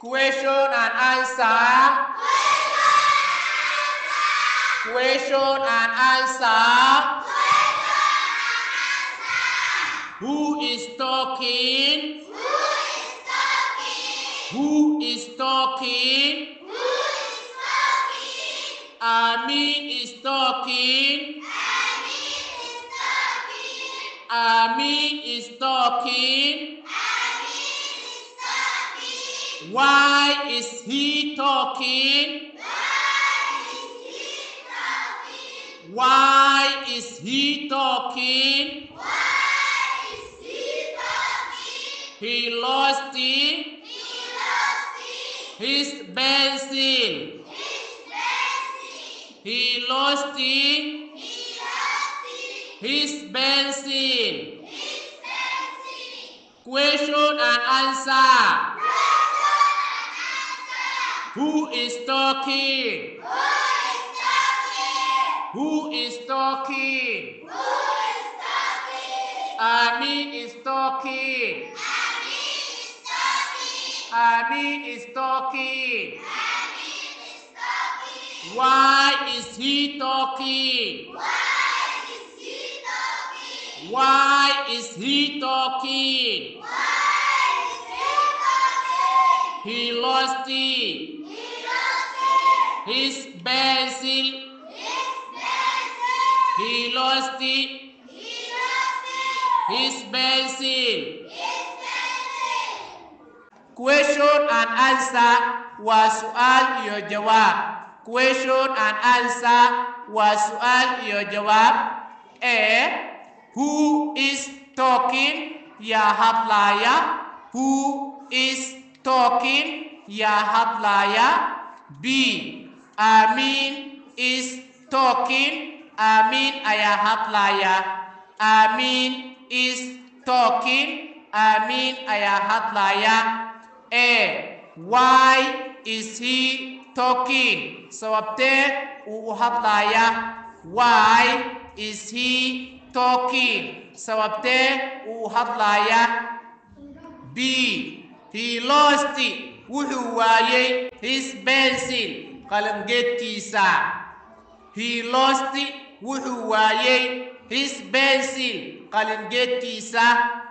Question and answer. Question and answer. Who is talking? Who is talking? Amin is talking. Amin is talking. Why is he talking? Why is he talking? He lost his pencil. He lost his pencil. Question and answer. Who is talking? Who is talking? Amin is talking. Amin is talking. Why is he talking? Why is he talking? He lost his pencil. He lost his pencil. Question and answer was su'al iyo jawab. Question and answer was su'al iyo jawab. A. Who is talking? Ya hadlaya. Who is talking? Ya hadlaya. B. Amin is talking. Amin aya hadlaya. Amin is talking. Amin aya hadlaya. A. Why is he talking? Sababtee uu hadlaya. Why is he talking? Sababtee uu hadlaya. B. He lost wuxuu waayay his pencil. Qalamgeedkiisa. He lost wuxuu waayay his pencil. Qalamgeedkiisa.